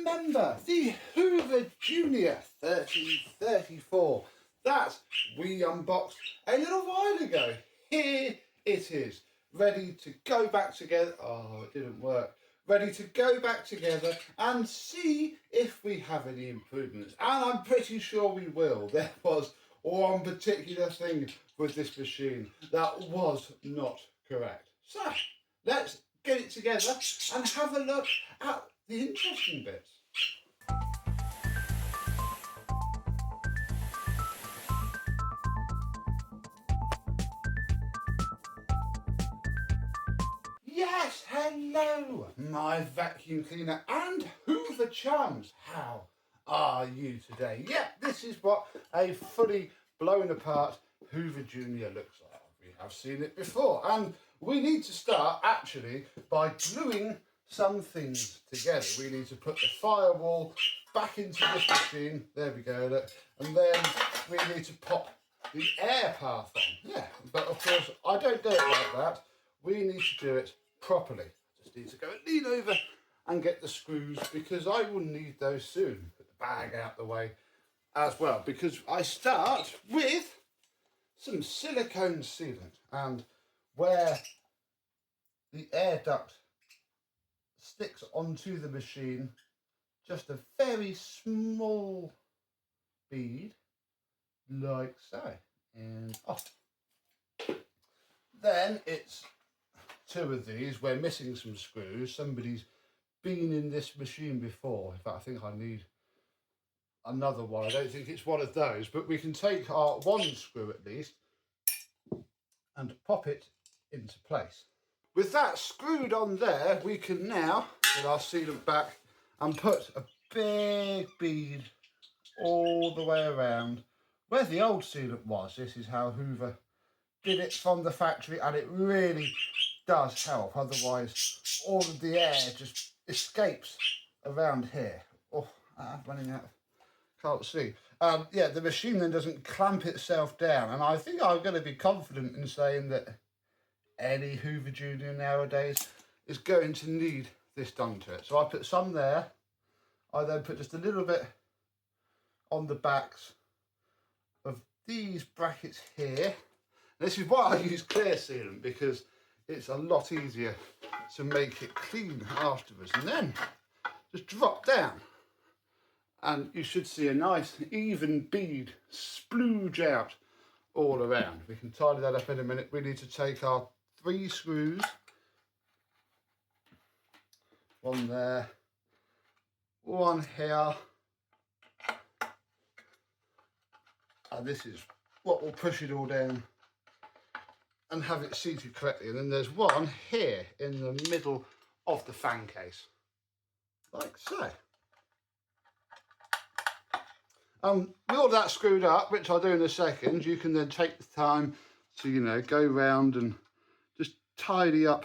remember the Hoover Junior 1334 that we unboxed a little while ago. Here it is, ready to go back together. Oh, it didn't work. Ready to go back together and see if we have any improvements. And I'm pretty sure we will. There was one particular thing with this machine that was not correct. So let's get it together and have a look at the interesting bits. Yes, hello, my vacuum cleaner and Hoover chums. How are you today? Yeah, this is what a fully blown apart Hoover Junior looks like. We have seen it before, and we need to start actually by gluing some things together. We need to put the firewall back into this machine. There we go, look. And then we need to pop the air path on. Yeah, but of course I don't do it like that. We need to do it properly. I just need to go and lean over and get the screws because I will need those soon. Put the bag out the way as well, because I start with some silicone sealant, and where the air duct sticks onto the machine, just a very small bead like so, and off. Then it's two of these. We're missing some screws. Somebody's been in this machine before. In fact, I think I need another one. I don't think it's one of those, but we can take our one screw at least and pop it into place. With that screwed on there, we can now get our sealant back and put a big bead all the way around where the old sealant was. This is how Hoover did it from the factory, and it really does help. Otherwise, all of the air just escapes around here. Oh, I'm running out. Can't see. Yeah, the machine then doesn't clamp itself down, and I think I'm going to be confident in saying that any Hoover Junior nowadays is going to need this done to it. So I put some there. I then put just a little bit on the backs of these brackets here. This is why I use clear sealant, because it's a lot easier to make it clean afterwards. And then just drop down, and you should see a nice even bead splooge out all around. We can tidy that up in a minute. We need to take our 3 screws, one there, one here, and this is what will push it all down and have it seated correctly. And then there's one here in the middle of the fan case, like so. With all that screwed up, which I'll do in a second, you can then take the time to, you know, go round and just tidy up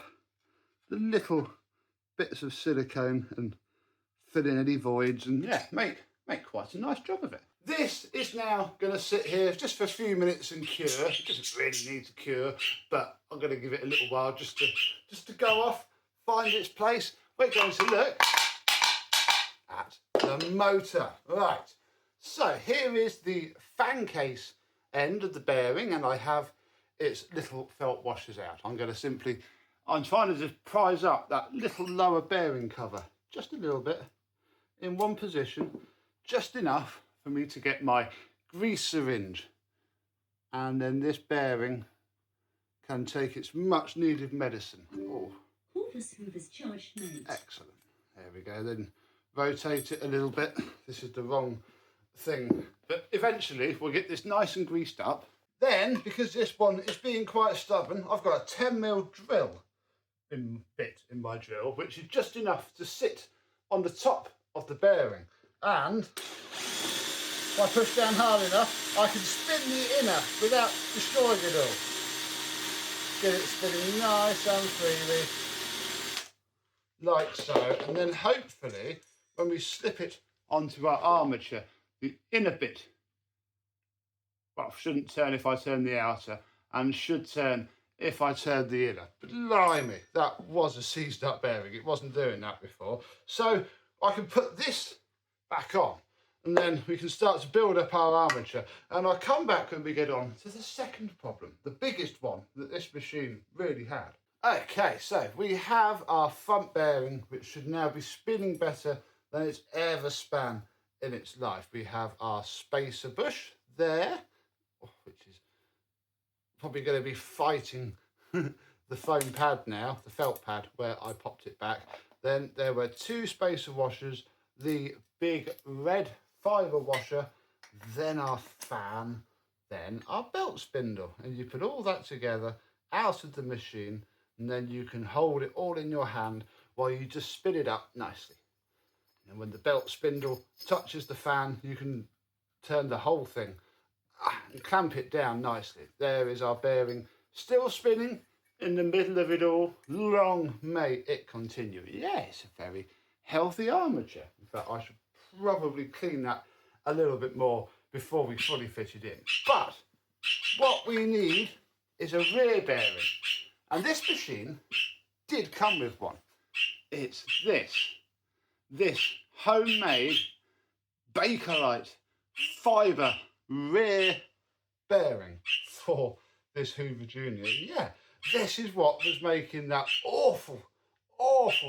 the little bits of silicone and fill in any voids, and yeah, make quite a nice job of it. This is now going to sit here just for a few minutes and cure. It doesn't really need to cure, but I'm going to give it a little while just to go off, find its place. We're going to look at the motor. Right, so here is the fan case end of the bearing, and I have its little felt washers out. I'm trying to just prise up that little lower bearing cover just a little bit in one position, just enough for me to get my grease syringe, and then this bearing can take its much needed medicine. Oh, Hoover's charged mode. Excellent. There we go. Then rotate it a little bit. This is the wrong thing, but eventually we'll get this nice and greased up. Then, because this one is being quite stubborn, I've got a 10mm drill bit in my drill, which is just enough to sit on the top of the bearing, and if I push down hard enough, I can spin the inner without destroying it all. Get it spinning nice and freely, like so, and then hopefully when we slip it onto our armature, the inner bit, well, shouldn't turn if I turn the outer, and should turn if I turn the inner. But blimey, that was a seized up bearing. It wasn't doing that before. So I can put this back on, and then we can start to build up our armature. And I'll come back when we get on to the second problem, the biggest one that this machine really had. Okay, so we have our front bearing, which should now be spinning better than it's ever span in its life. We have our spacer bush there, which is probably going to be fighting the foam pad now, the felt pad where I popped it back. Then there were 2 spacer washers, the big red fibre washer, then our fan, then our belt spindle. And you put all that together out of the machine, and then you can hold it all in your hand while you just spin it up nicely. And when the belt spindle touches the fan, you can turn the whole thing and clamp it down nicely. There is our bearing still spinning in the middle of it all. Long may it continue. Yeah, it's a very healthy armature. In fact, I should probably clean that a little bit more before we fully fit it in. But what we need is a rear bearing. And this machine did come with one. It's this homemade Bakelite fibre rear bearing for this Hoover Junior. Yeah, this is what was making that awful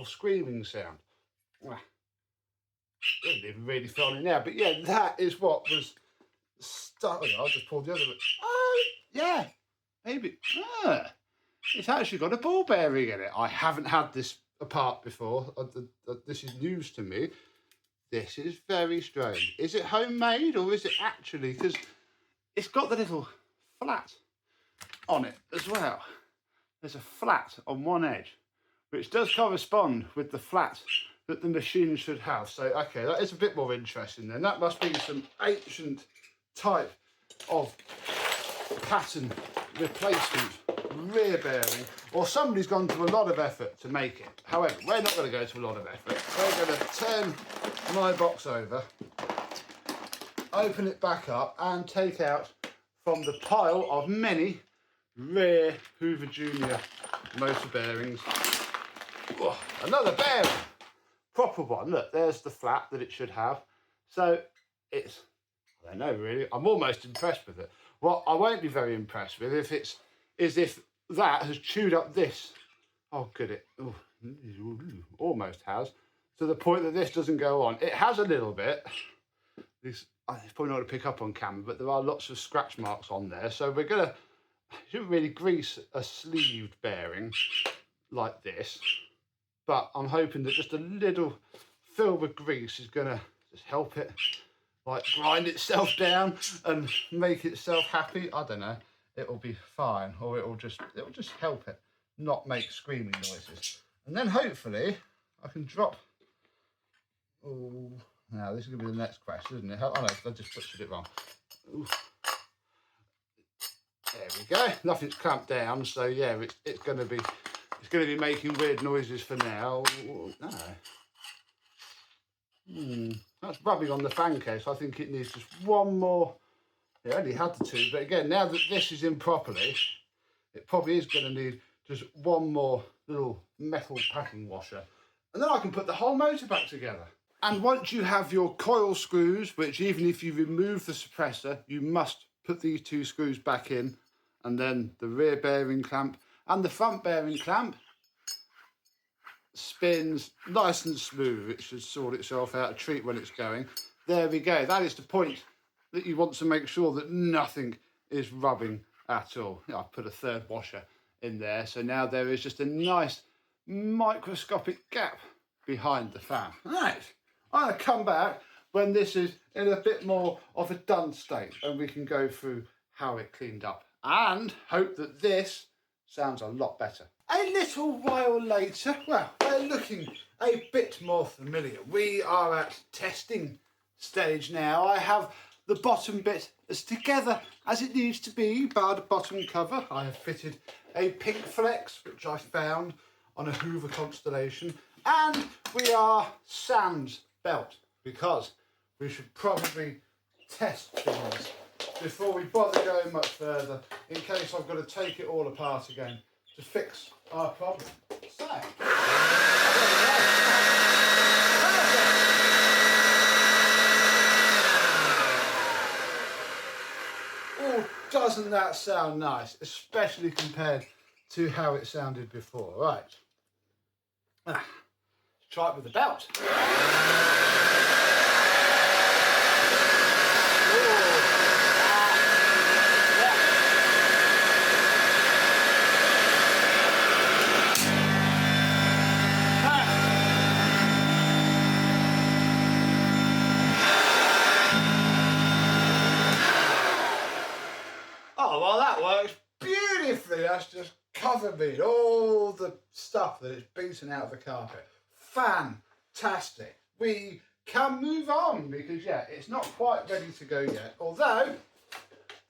screaming sound. Well, it didn't really feel it now, but yeah, that is what was stuck. I'll just pull the other bit. Oh, yeah, maybe. It's actually got a ball bearing in it. I haven't had this apart before. This is news to me. This is very strange. Is it homemade or is it actually? Because it's got the little flat on it as well. There's a flat on one edge, which does correspond with the flat that the machine should have. So, okay, that is a bit more interesting then. That must be some ancient type of pattern replacement rear bearing, or somebody's gone to a lot of effort to make it. However, we're not going to go to a lot of effort. We're going to turn my box over, open it back up, and take out from the pile of many rear Hoover Junior motor bearings. Oh, another bearing, proper one. Look, there's the flat that it should have. So it's, I don't know really, I'm almost impressed with it. What I won't be very impressed with is if that has chewed up this. Oh, good, it almost has, to the point that this doesn't go on. It has a little bit. It's probably not to pick up on camera, but there are lots of scratch marks on there. So we're gonna, shouldn't really grease a sleeved bearing like this, but I'm hoping that just a little fill with grease is gonna just help it like grind itself down and make itself happy. I don't know. It'll be fine, or it'll just help it not make screaming noises. And then hopefully I can drop. Oh, now this is gonna be the next question, isn't it? Oh no, I just put it wrong. Ooh. There we go. Nothing's clamped down, so yeah, it's gonna be making weird noises for now. No. That's rubbing on the fan case. I think it needs just one more. It only had the 2, but again, now that this is in properly, it probably is going to need just one more little metal packing washer. And then I can put the whole motor back together. And once you have your coil screws, which even if you remove the suppressor, you must put these 2 screws back in, and then the rear bearing clamp and the front bearing clamp spins nice and smooth. It should sort itself out a treat when it's going. There we go. That is the point that you want to make sure that nothing is rubbing at all. I put a 3rd washer in there, so now there is just a nice microscopic gap behind the fan. Right, I'll come back when this is in a bit more of a done state and we can go through how it cleaned up and hope that this sounds a lot better. A little while later, well, we're looking a bit more familiar. We are at testing stage now. I have the bottom bit as together as it needs to be, bar the bottom cover. I have fitted a pink flex, which I found on a Hoover Constellation, and we are sans belt, because we should probably test things before we bother going much further, in case I've got to take it all apart again to fix our problem. So, there we go. Perfect. doesn't that sound nice, especially compared to how it sounded before? Right, let's try it with the belt. Oh, well, that works beautifully. That's just covered me in all the stuff that it's beaten out of the carpet. Fantastic. We can move on because, yeah, it's not quite ready to go yet. Although,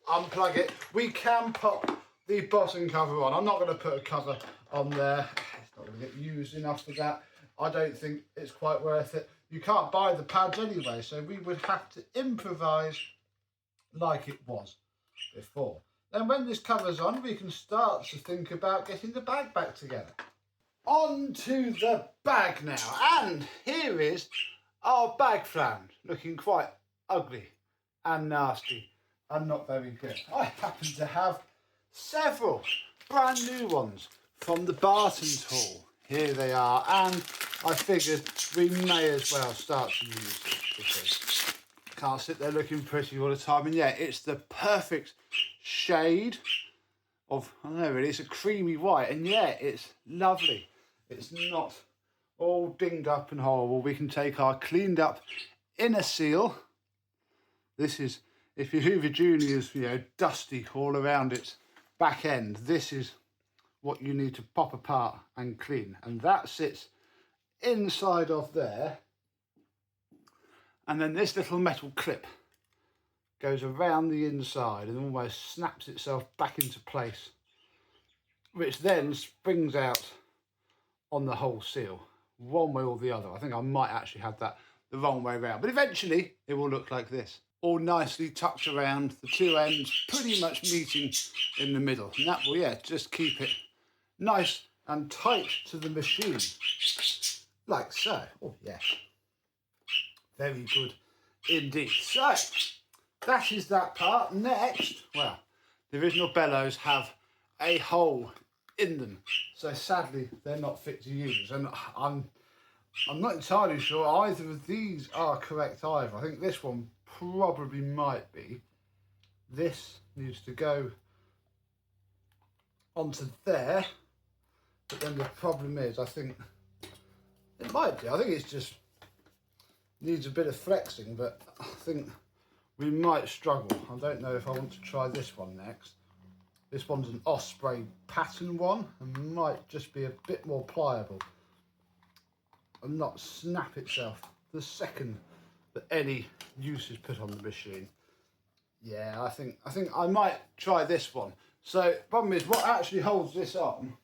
unplug it, we can pop the bottom cover on. I'm not going to put a cover on there. It's not going to get used enough for that. I don't think it's quite worth it. You can't buy the pads anyway, so we would have to improvise like it was before. Then when this cover's on, we can start to think about getting the bag back together. On to the bag now, and here is our bag flange, looking quite ugly and nasty and not very good. I happen to have several brand new ones from the Barton's haul. Here they are, and I figured we may as well start to use it because can't sit there looking pretty all the time. And yeah, it's the perfect shade of, I don't know really, it's a creamy white, and yeah, it's lovely. It's not all dinged up and horrible. We can take our cleaned up inner seal. This is, if your Hoover Junior's, you know, dusty all around its back end, this is what you need to pop apart and clean, and that sits inside of there. And then this little metal clip goes around the inside and almost snaps itself back into place, which then springs out on the whole seal, one way or the other. I think I might actually have that the wrong way around, but eventually it will look like this, all nicely tucked around, the two ends pretty much meeting in the middle, and that will, yeah, just keep it nice and tight to the machine, like so. Oh yes, very good indeed. So that is that part. Next, well, the original bellows have a hole in them, so sadly they're not fit to use, and I'm not entirely sure either of these are correct either. I think this one probably might be. This needs to go onto there, but then the problem is, I think it might be. I think it's just needs a bit of flexing, but I think we might struggle. I don't know if I want to try this one next. This one's an Osprey pattern one and might just be a bit more pliable and not snap itself the second that any use is put on the machine. Yeah, I think I might try this one. So problem is, what actually holds this on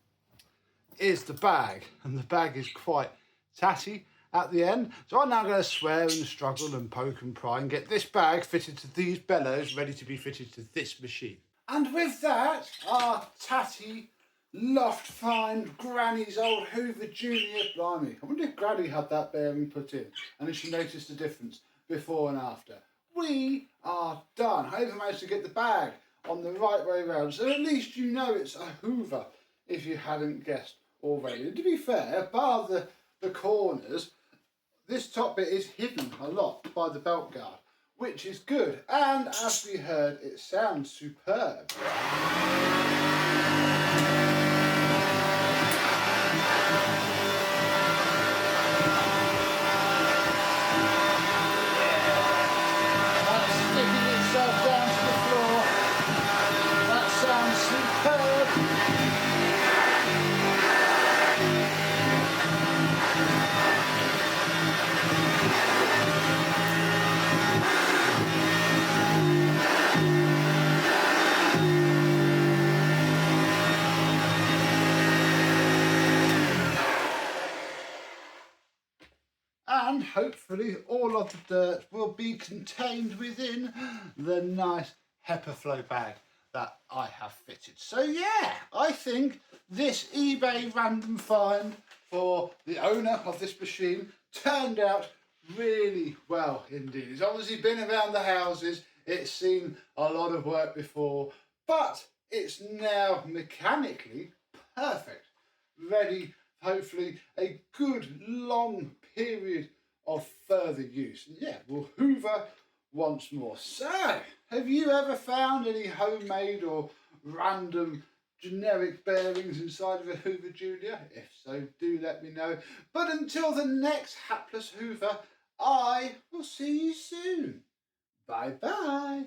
is the bag, and the bag is quite tatty at the end. So I'm now going to swear and struggle and poke and pry and get this bag fitted to these bellows, ready to be fitted to this machine. And with that, our tatty, loft-fined Granny's old Hoover Junior, blimey, I wonder if Granny had that bearing put in and if she noticed the difference before and after. We are done. I hope I managed to get the bag on the right way around, so at least you know it's a Hoover if you hadn't guessed already. And to be fair, bar the corners, this top bit is hidden a lot by the belt guard, which is good, and as we heard, it sounds superb. That's sticking itself down to the floor. That sounds superb. And hopefully all of the dirt will be contained within the nice HEPA bag that I have fitted. So yeah, I think this eBay random find for the owner of this machine turned out really well indeed. It's obviously been around the houses, it's seen a lot of work before, but it's now mechanically perfect, ready hopefully a good long period of further use. And yeah, we'll hoover once more. So, have you ever found any homemade or random generic bearings inside of a Hoover Junior? If so, do let me know. But until the next hapless Hoover, I will see you soon. Bye bye.